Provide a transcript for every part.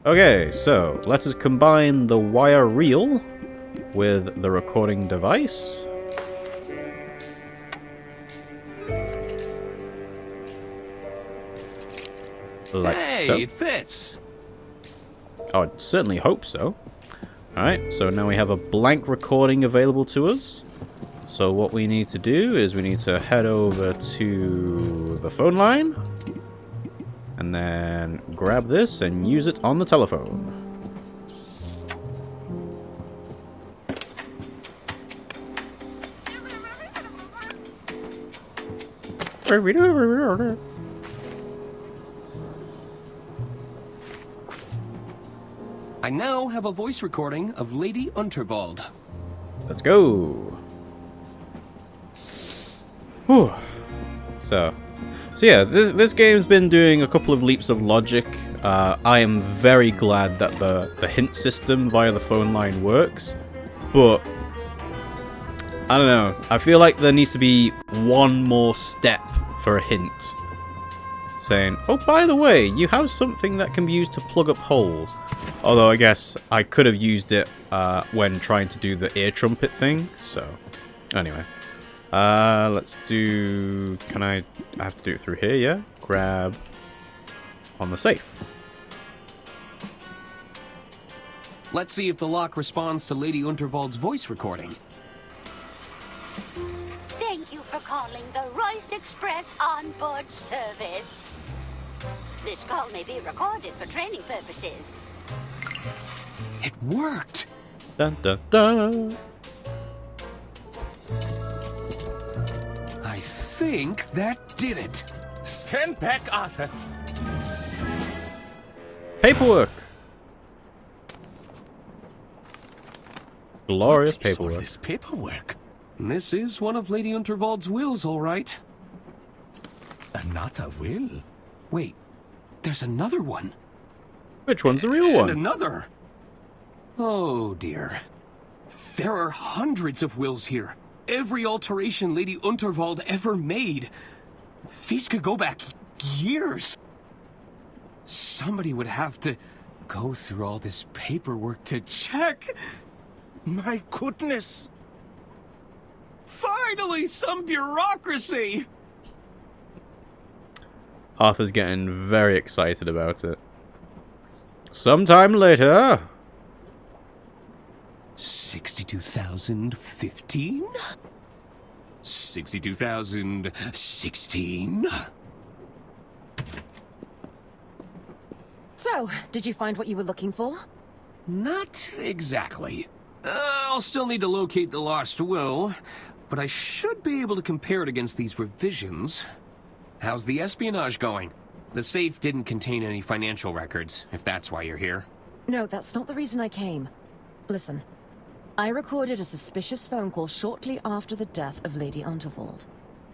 Okay, so let us combine the wire reel with the recording device. Like hey, so. it fits. Oh, I'd certainly hope so. Alright, so now we have a blank recording available to us. So what we need to do is we need to head over to the phone line. And then grab this and use it on the telephone. I now have a voice recording of Lady Unterwald. Let's go. Whew. So yeah, this game's been doing a couple of leaps of logic. I am very glad that the hint system via the phone line works, but I don't know. I feel like there needs to be one more step for a hint. Saying, oh, by the way, you have something that can be used to plug up holes. Although I guess I could have used it when trying to do the ear trumpet thing. So, anyway. Let's do... I have to do it through here, yeah? Grab on the safe. Let's see if the lock responds to Lady Unterwald's voice recording. Thank you for calling the Royce Express onboard service. This call may be recorded for training purposes. It worked! Dun dun dun! I think that did it. Stand back, Arthur. Paperwork! Glorious What is all paperwork. this paperwork? This is one of Lady Unterwald's wills, all right. Another will? Wait, there's another one. Which one's the real And one? another. Oh, dear. There are hundreds of wills here. Every alteration Lady Unterwald ever made. These could go back years. Somebody would have to go through all this paperwork to check. My goodness. Finally, some bureaucracy! Arthur's getting very excited about it. Sometime later... 62,015? 62,016? So, did you find what you were looking for? Not exactly. I'll still need to locate the lost will, but I should be able to compare it against these revisions. How's the espionage going? The safe didn't contain any financial records, if that's why you're here. No, that's not the reason I came. Listen, I recorded a suspicious phone call shortly after the death of Lady Unterwald.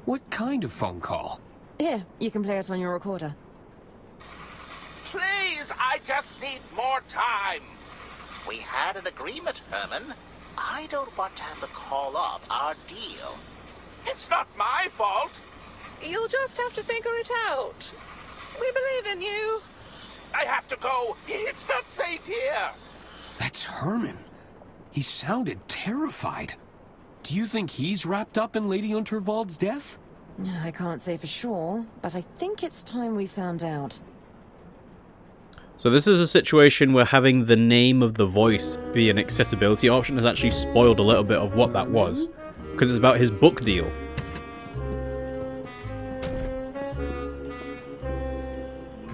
What kind of phone call? Here, you can play it on your recorder. Please, I just need more time. We had an agreement, Herman. I don't want to have to call off our deal. It's not my fault. You'll just have to figure it out. We believe in you. I have to go. It's not safe here. That's Herman. He sounded terrified. Do you think he's wrapped up in Lady Unterwald's death? I can't say for sure, but I think it's time we found out. So this is a situation where having the name of the voice be an accessibility option has actually spoiled a little bit of what that was. Because it's about his book deal.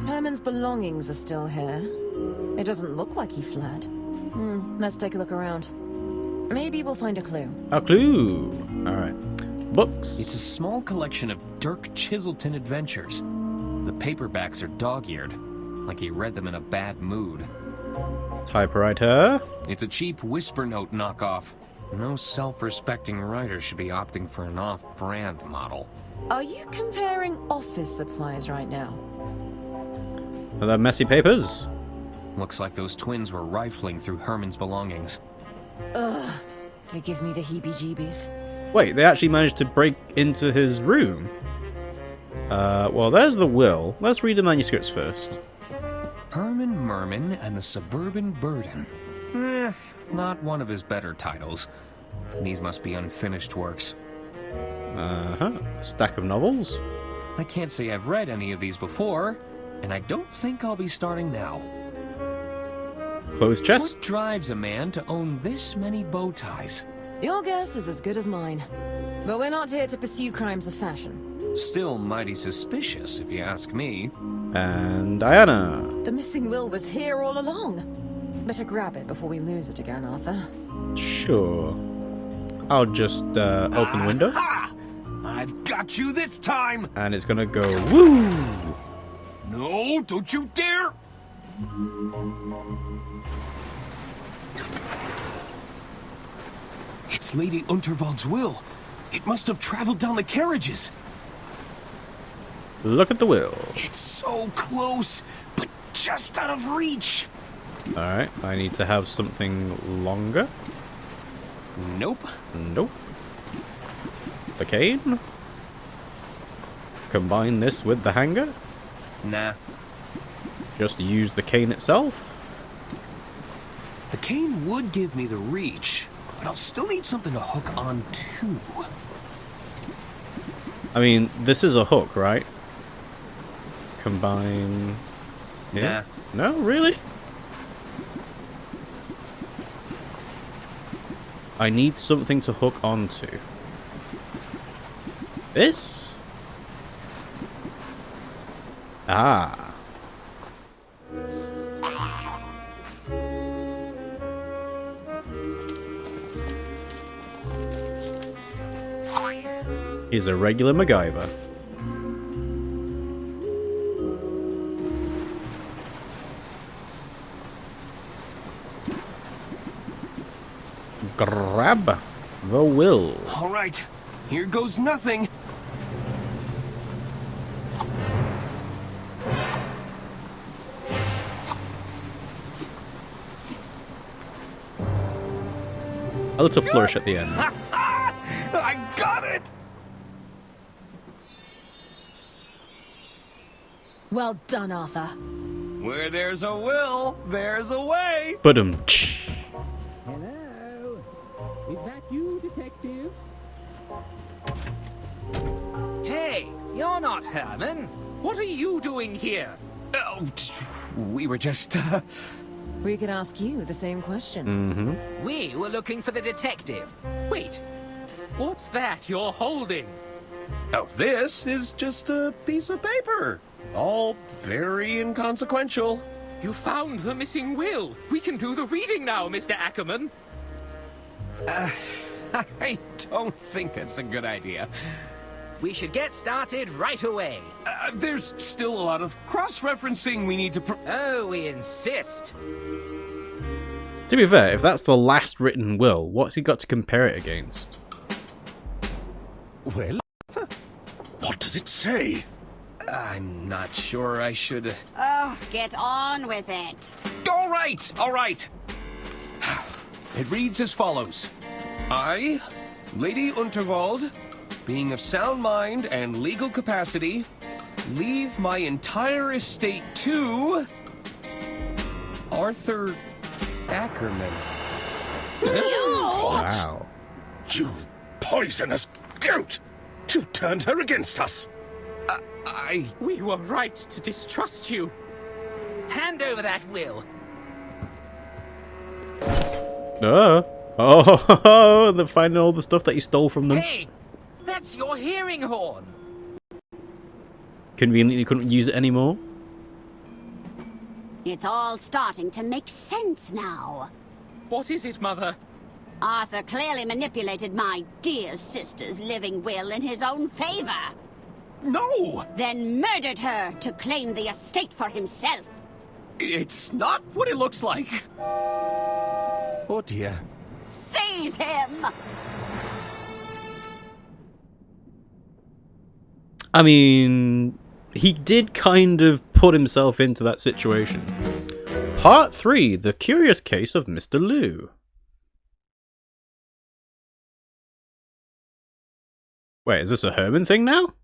Herman's belongings are still here. It doesn't look like he fled. Let's take a look around. Maybe we'll find a clue. A clue! Alright. Books. It's a small collection of Dirk Chiselton adventures. The paperbacks are dog-eared, like he read them in a bad mood. Typewriter. It's a cheap Whisper Note knockoff. No self-respecting writer should be opting for an off-brand model. Are you comparing office supplies right now? Are there messy papers? Looks like those twins were rifling through Herman's belongings. Ugh, they give me the heebie-jeebies. Wait, they actually managed to break into his room? Well, there's the will. Let's read the manuscripts first. Herman Herman Merman and the Suburban Burden. Not one of his better titles. These must be unfinished works. Stack of novels. I can't say I've read any of these before, and I don't think I'll be starting now. Closed chest. What drives a man to own this many bow ties? Your guess is as good as mine. But we're not here to pursue crimes of fashion. Still mighty suspicious, if you ask me. And Diana. The missing will was here all along. Better grab it before we lose it again, Arthur. Sure. I'll just open the window. Ha! I've got you this time! And it's gonna go woo! No, don't you dare! It's Lady Unterwald's will. It must have traveled down the carriages. Look at the will. It's so close, but just out of reach. Alright, I need to have something longer. Nope. Nope. The cane? Combine this with the hanger? Nah. Just use the cane itself? The cane would give me the reach, but I'll still need something to hook on to. I mean, this is a hook, right? Combine... Yeah? No, really? I need something to hook onto. This? Ah. He's a regular MacGyver. Grab the will. All right, here goes nothing. A little flourish at the end. I got it! Well done, Arthur. Where there's a will, there's a way. Hello. Is that you, Detective? Hey, you're not Herman. What are you doing here? Oh, we were just, We could ask you the same question. We were looking for the detective. Wait, what's that you're holding? Oh, this is just a piece of paper. All very inconsequential. You found the missing will. We can do the reading now, Mr. Ackerman. I don't think that's a good idea. We should get started right away. There's still a lot of cross-referencing we need to Oh, we insist. To be fair, if that's the last written will, what's he got to compare it against? Well, what does it say? I'm not sure I should... Oh, get on with it. All right, all right. It reads as follows. I, Lady Unterwald, being of sound mind and legal capacity, leave my entire estate to... Arthur Ackerman. Wow. You poisonous goat! You turned her against us! We were right to distrust you. Hand over that will. Oh, they're finding all the stuff that he stole from them. Hey, that's your hearing horn. Conveniently couldn't use it anymore. It's all starting to make sense now. What is it, Mother? Arthur clearly manipulated my dear sister's living will in his own favor. No! Then murdered her to claim the estate for himself. It's not what it looks like. Oh dear. Seize him! I mean, he did kind of put himself into that situation. Part 3, The Curious Case of Mr. Liu. Wait, is this a Herman thing now?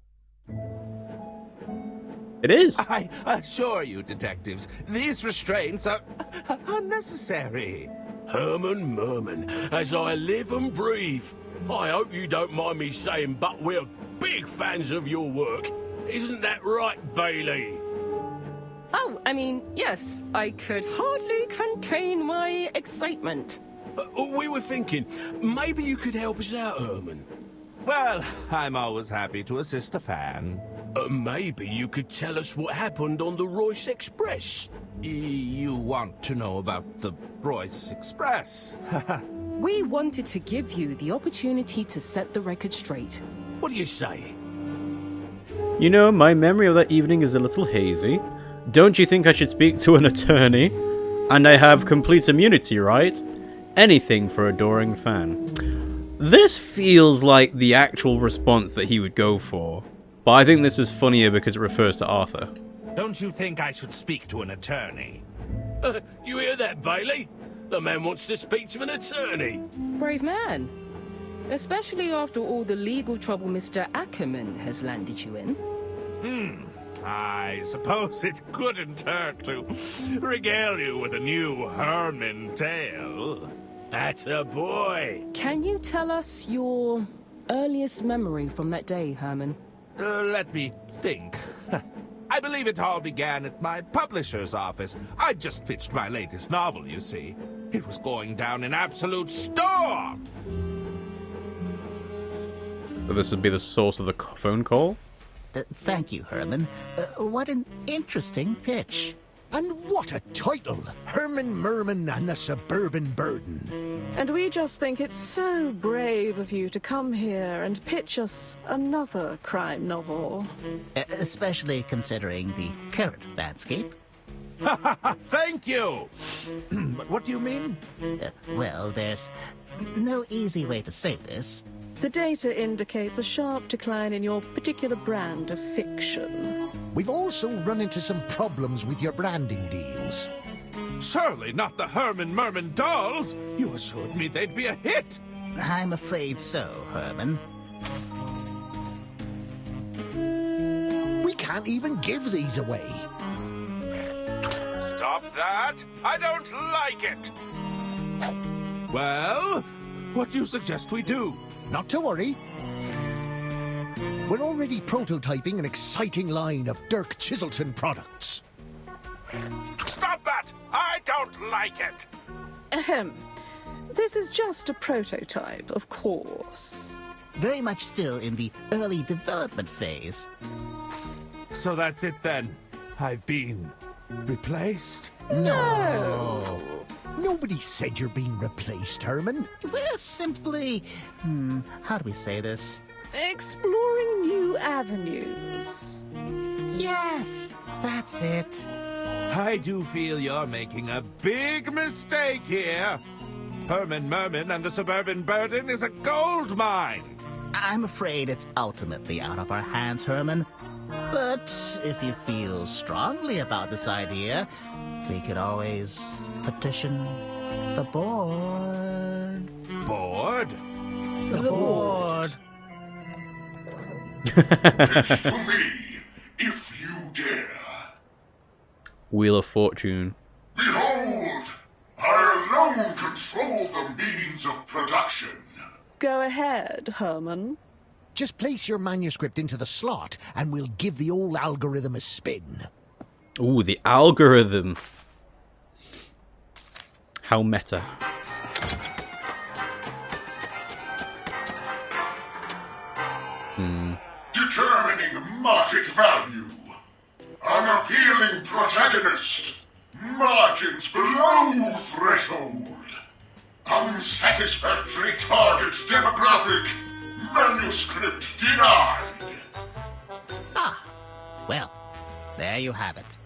It is. I assure you, detectives, these restraints are unnecessary. Herman Merman, as I live and breathe. I hope you don't mind me saying, but we're big fans of your work. Isn't that right, Bailey? Oh, I mean, yes. I could hardly contain my excitement. We were thinking, maybe you could help us out, Herman. Well, I'm always happy to assist a fan. Maybe you could tell us what happened on the Royce Express. You want to know about the Royce Express? We wanted to give you the opportunity to set the record straight. What do you say? You know, my memory of that evening is a little hazy. Don't you think I should speak to an attorney? And I have complete immunity, right? Anything for adoring fan. This feels like the actual response that he would go for. But I think this is funnier because it refers to Arthur. Don't you think I should speak to an attorney? You hear that, Bailey? The man wants to speak to an attorney. Brave man. Especially after all the legal trouble Mr. Ackerman has landed you in. I suppose it couldn't hurt to regale you with a new Herman tale. That's a boy. Can you tell us your earliest memory from that day, Herman? Let me think. I believe it all began at my publisher's office. I just pitched my latest novel, you see. It was going down in absolute storm. So this would be the source of the phone call? Thank you, Herman. What an interesting pitch. And what a title! Herman Merman and the Suburban Burden. And we just think it's so brave of you to come here and pitch us another crime novel. Especially considering the current landscape. Thank you! But what do you mean? Well, there's no easy way to say this. The data indicates a sharp decline in your particular brand of fiction. We've also run into some problems with your branding deals. Surely not the Herman Merman dolls! You assured me they'd be a hit! I'm afraid so, Herman. We can't even give these away. Stop that! I don't like it! Well, what do you suggest we do? Not to worry. We're already prototyping an exciting line of Dirk Chiselton products. Stop that! I don't like it! Ahem. This is just a prototype, of course. Very much still in the early development phase. So that's it then. I've been replaced? No! Nobody said you're being replaced, Herman. We're simply... how do we say this? Exploring new avenues. Yes, that's it. I do feel you're making a big mistake here. Herman Merman and the Suburban Burden is a gold mine. I'm afraid it's ultimately out of our hands, Herman. But if you feel strongly about this idea, we could always petition the board. Board? The board. Pitch to me, if you dare. Wheel of Fortune. Behold, I alone control the means of production. Go ahead, Herman. Just place your manuscript into the slot, and we'll give the old algorithm a spin. Ooh, the algorithm. How meta. Determining market value. An appealing protagonist. Margins below threshold. Unsatisfactory target demographic. Manuscript denied. Ah, well, there you have it.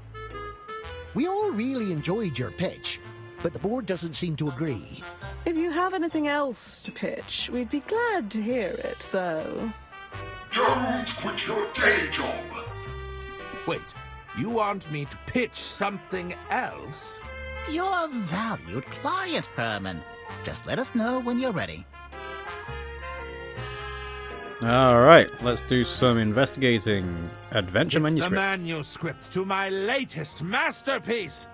We all really enjoyed your pitch, but the board doesn't seem to agree. If you have anything else to pitch, we'd be glad to hear it, though. Don't quit your day job. Wait, you want me to pitch something else? You're a valued client, Herman. Just let us know when you're ready. Alright, let's do some investigating. Adventure It's manuscript. the manuscript to my latest masterpiece,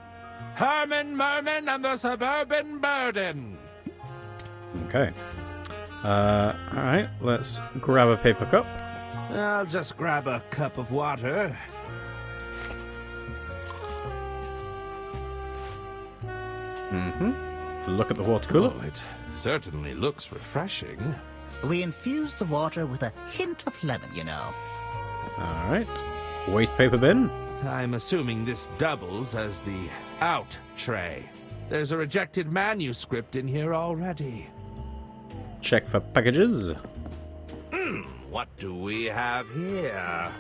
Herman Merman and the Suburban Burden. Okay. Alright, let's grab a paper cup. I'll just grab a cup of water. Look at the water cooler. Oh, it certainly looks refreshing. We infuse the water with a hint of lemon, you know. Alright. Waste paper bin. I'm assuming this doubles as the out tray. There's a rejected manuscript in here already. Check for packages. What do we have here?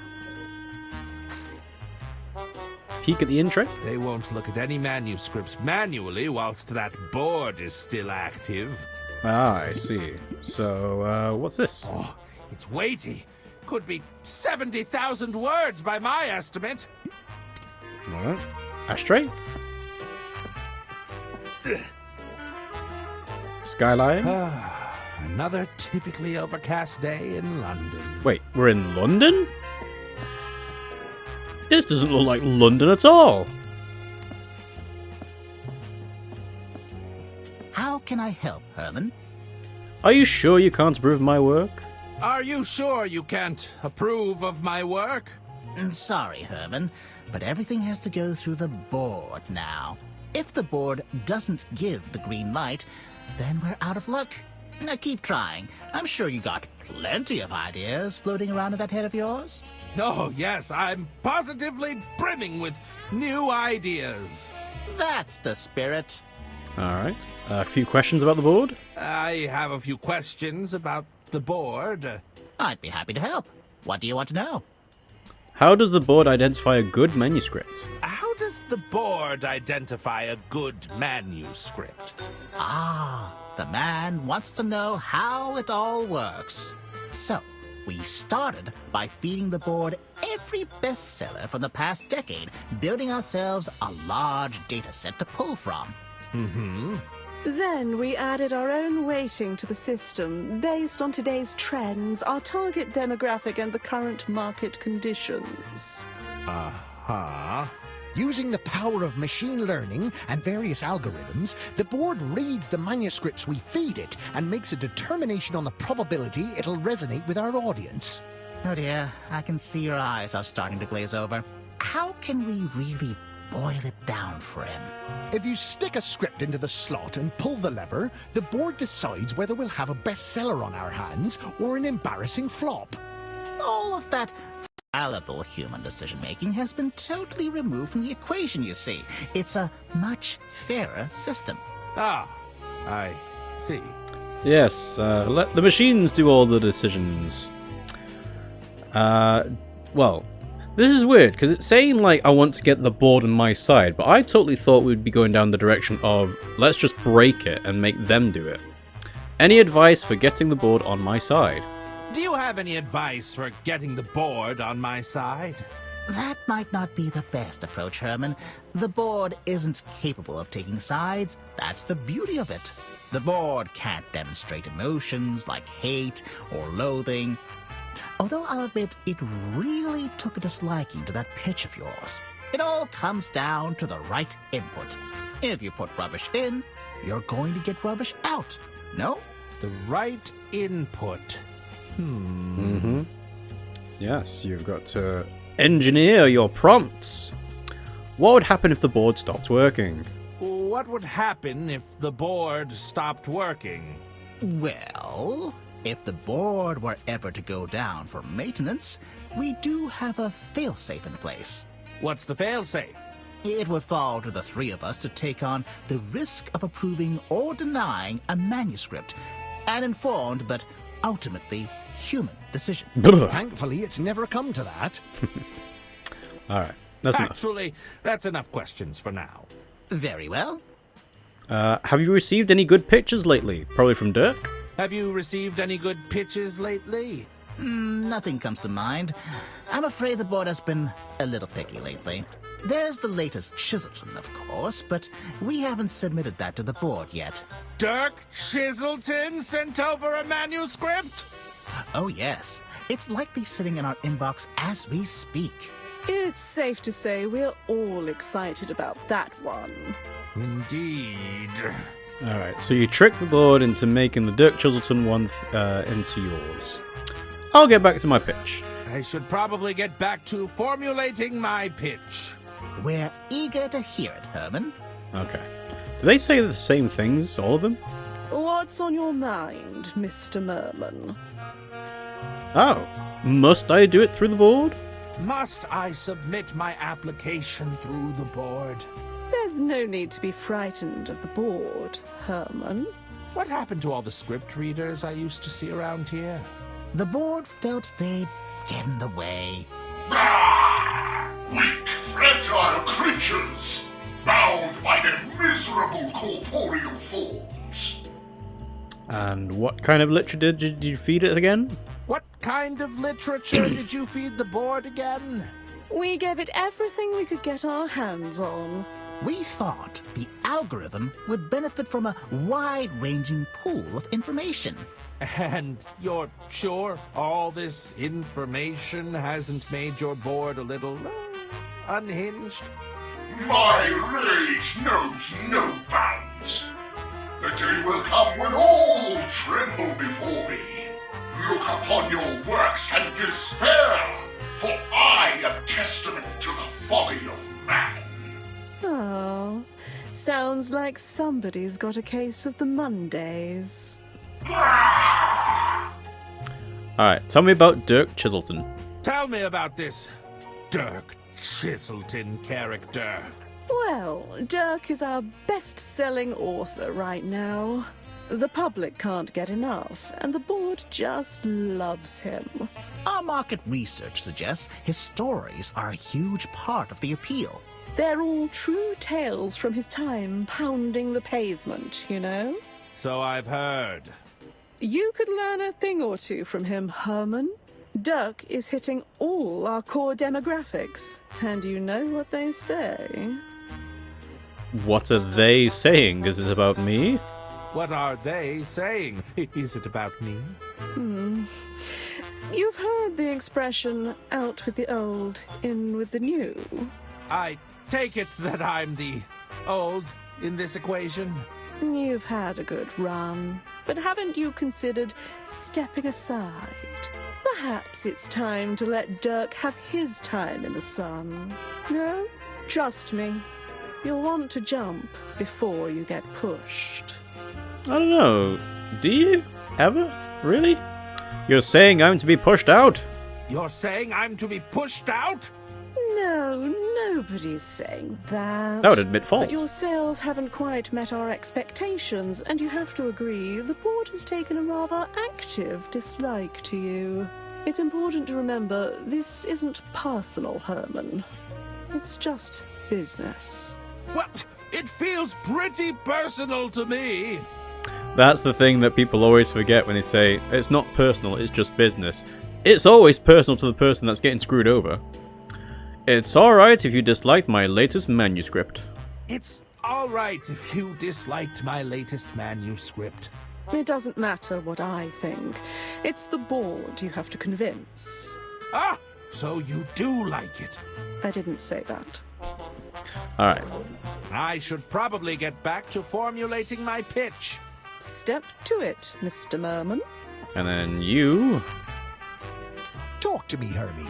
Peek at the in tray. They won't look at any manuscripts manually whilst that board is still active. Ah, I see. So, what's this? Oh, it's weighty. Could be 70,000 words by my estimate. Alright. Ashtray. Skyline. Another typically overcast day in London. Wait, we're in London? This doesn't look like London at all. How can I help, Herman? Are you sure you can't approve my work? Are you sure you can't approve of my work? Sorry, Herman, but everything has to go through the board now. If the board doesn't give the green light, then we're out of luck. Now keep trying. I'm sure you got plenty of ideas floating around in that head of yours. Oh, yes, I'm positively brimming with new ideas. That's the spirit. Alright. A few questions about the board? I have a few questions about the board. I'd be happy to help. What do you want to know? How does the board identify a good manuscript? How does the board identify a good manuscript? Ah, the man wants to know how it all works. So, we started by feeding the board every bestseller from the past decade, building ourselves a large data set to pull from. Then we added our own weighting to the system based on today's trends, our target demographic, and the current market conditions. Using the power of machine learning and various algorithms, the board reads the manuscripts we feed it and makes a determination on the probability it'll resonate with our audience. Oh dear, I can see your eyes are starting to glaze over. How can we really boil it down for him? If you stick a script into the slot and pull the lever, the board decides whether we'll have a bestseller on our hands or an embarrassing flop. All of that fallible human decision-making has been totally removed from the equation, you see. It's a much fairer system. Ah, I see. Yes, let the machines do all the decisions. Well, this is weird, because it's saying, like, I want to get the board on my side, but I totally thought we'd be going down the direction of, let's just break it and make them do it. Any advice for getting the board on my side? Do you have any advice for getting the board on my side? That might not be the best approach, Herman. The board isn't capable of taking sides. That's the beauty of it. The board can't demonstrate emotions like hate or loathing. Although I'll admit it really took a disliking to that pitch of yours. It all comes down to the right input. If you put rubbish in, you're going to get rubbish out. No? The right input. Yes, you've got to engineer your prompts. What would happen if the board stopped working? What would happen if the board stopped working? Well, if the board were ever to go down for maintenance, we do have a failsafe in place. What's the failsafe? It would fall to the three of us to take on the risk of approving or denying a manuscript, an informed but ultimately human decision. Thankfully, it's never come to that. Alright, that's enough. Actually, that's enough questions for now. Very well. Have you received any good pictures lately? Probably from Dirk? Have you received any good pitches lately? Nothing comes to mind. I'm afraid the board has been a little picky lately. There's the latest Chiselton, of course, but we haven't submitted that to the board yet. Dirk Chiselton sent over a manuscript? Oh, yes. It's likely sitting in our inbox as we speak. It's safe to say we're all excited about that one. Indeed. Alright, so you tricked the board into making the Dirk Chiselton one into yours. I'll get back to my pitch. I should probably get back to formulating my pitch. We're eager to hear it, Herman. Okay. Do they say the same things, all of them? What's on your mind, Mr. Merman? Oh, must I do it through the board? Must I submit my application through the board? There's no need to be frightened of the board, Herman. What happened to all the script readers I used to see around here? The board felt they'd get in the way. Weak, fragile creatures, bound by their miserable corporeal forms. And what kind of literature did you feed it again? What kind of literature did you feed the board again? We gave it everything we could get our hands on. We thought the algorithm would benefit from a wide-ranging pool of information. And you're sure all this information hasn't made your board a little unhinged? My rage knows no bounds. The day will come when all tremble before me. Look upon your works and despair, for I am testament to the folly of man. Oh, sounds like somebody's got a case of the Mondays. Alright, tell me about Dirk Chiselton. Tell me about this Dirk Chiselton character. Well, Dirk is our best-selling author right now. The public can't get enough, and the board just loves him. Our market research suggests his stories are a huge part of the appeal. They're all true tales from his time pounding the pavement, you know? So I've heard. You could learn a thing or two from him, Herman. Dirk is hitting all our core demographics, and you know what they say. What are they saying? Is it about me? What are they saying? Is it about me? You've heard the expression, out with the old, in with the new. I take it that I'm the old in this equation? You've had a good run, but haven't you considered stepping aside? Perhaps it's time to let Dirk have his time in the sun. No? Trust me. You'll want to jump before you get pushed. I don't know. Do you? Ever? Really? You're saying I'm to be pushed out? You're saying I'm to be pushed out? No, nobody's saying that. That would admit fault. But your sales haven't quite met our expectations, and you have to agree the board has taken a rather active dislike to you. It's important to remember this isn't personal, Herman. It's just business. What? It feels pretty personal to me. That's the thing that people always forget when they say, it's not personal, it's just business. It's always personal to the person that's getting screwed over. It's alright if you disliked my latest manuscript. It's alright if you disliked my latest manuscript. It doesn't matter what I think. It's the board you have to convince. Ah! So you do like it. I didn't say that. Alright. I should probably get back to formulating my pitch. Step to it, Mr. Merman. And then you... Talk to me, Hermie.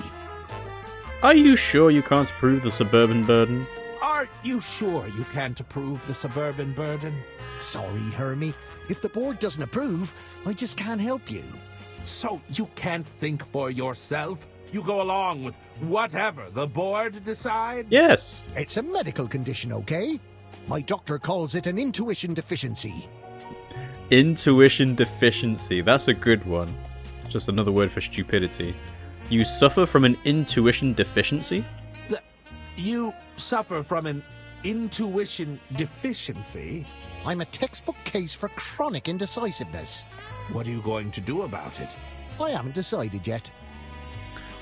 Are you sure you can't approve the suburban burden? Are you sure you can't approve the suburban burden? Sorry, Hermie. If the board doesn't approve, I just can't help you. So you can't think for yourself? You go along with whatever the board decides? Yes. It's a medical condition, okay? My doctor calls it an intuition deficiency. Intuition deficiency. That's a good one. Just another word for stupidity. You suffer from an intuition deficiency? You suffer from an intuition deficiency? I'm a textbook case for chronic indecisiveness. What are you going to do about it? I haven't decided yet.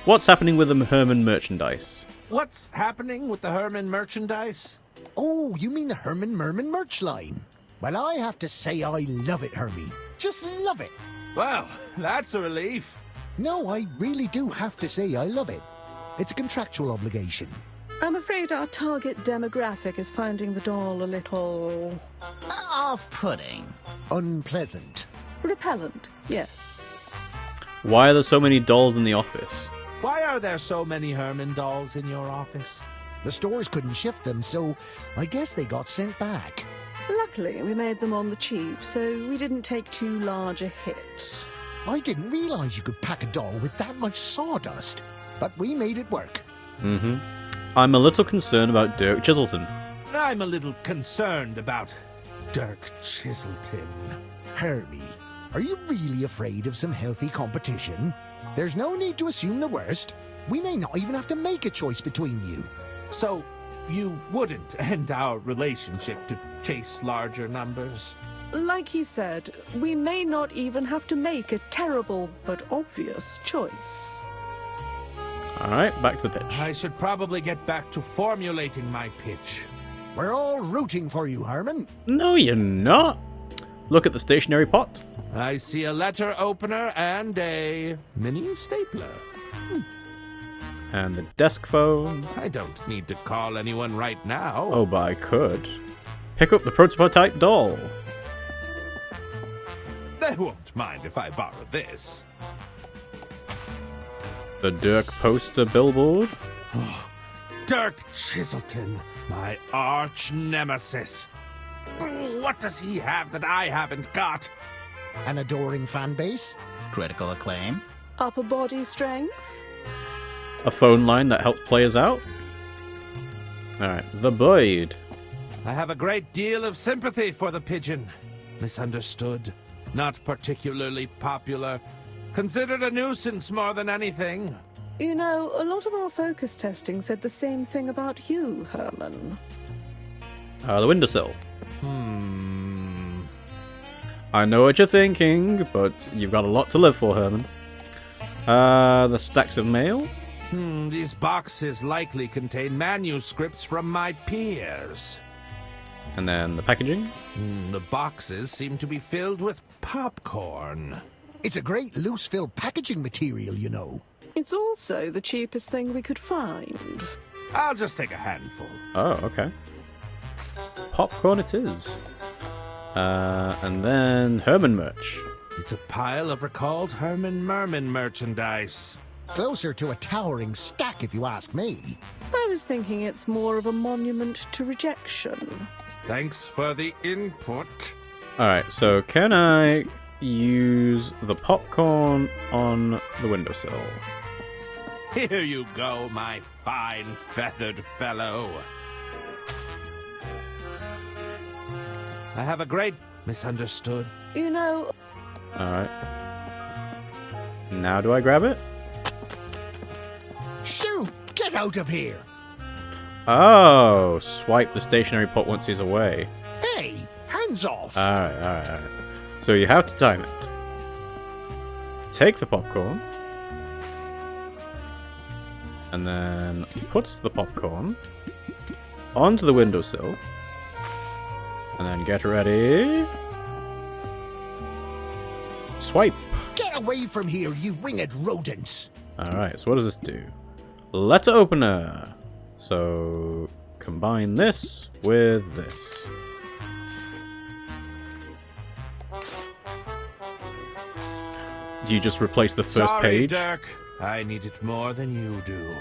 What's happening with the Herman merchandise? What's happening with the Herman merchandise? Oh, you mean the Herman Merman merch line? Well, I have to say I love it, Hermie. Just love it. Well, that's a relief. No, I really do have to say I love it. It's a contractual obligation. I'm afraid our target demographic is finding the doll a little... Off-putting. Unpleasant. repellent, yes. Why are there so many dolls in the office? Why are there so many Herman dolls in your office? The stores couldn't ship them, so I guess they got sent back. Luckily, we made them on the cheap, so we didn't take too large a hit. I didn't realize you could pack a doll with that much sawdust, but we made it work. Mm-hmm. I'm a little concerned about Dirk Chiselton. I'm a little concerned about Dirk Chiselton. Hermie, are you really afraid of some healthy competition? There's no need to assume the worst. We may not even have to make a choice between you. So, you wouldn't end our relationship to chase larger numbers? Like he said, we may not even have to make a terrible but obvious choice. Alright, back to the pitch. I should probably get back to formulating my pitch. We're all rooting for you, Herman. No, you're not. Look at the stationary pot. I see a letter opener and a mini stapler. And the desk phone. I don't need to call anyone right now. Oh, but I could. Pick up the prototype doll. They won't mind if I borrow this. The Dirk poster billboard. Dirk Chiselton, my arch nemesis. What does he have that I haven't got? An adoring fan base? Critical acclaim? Upper body strength? A phone line that helps players out. Alright, the Boyd. I have a great deal of sympathy for the pigeon. Misunderstood, not particularly popular, considered a nuisance more than anything. You know, a lot of our focus testing said the same thing about you, Herman. The windowsill. I know what you're thinking, but you've got a lot to live for, Herman. The stacks of mail. These boxes likely contain manuscripts from my peers. And then the packaging. The boxes seem to be filled with popcorn. It's a great loose-fill packaging material, you know. It's also the cheapest thing we could find. I'll just take a handful. Oh, okay. Popcorn it is. And then Herman merch. It's a pile of recalled Herman Merman merchandise. Closer to a towering stack, if you ask me. I was thinking it's more of a monument to rejection. Thanks for the input. Alright, so can I use the popcorn on the windowsill? Here you go, my fine feathered fellow. I have a great misunderstood. You know... Alright. Now do I grab it? Shoot! Get out of here! Oh, swipe the stationary pot once he's away. Hey! Hands off! Alright. So you have to time it. Take the popcorn. And then puts the popcorn onto the windowsill. And then get ready. Swipe. Get away from here, you winged rodents! Alright, so what does this do? Letter opener. So combine this with this. Do you just replace the first Sorry, page? Dirk. I need it more than you do.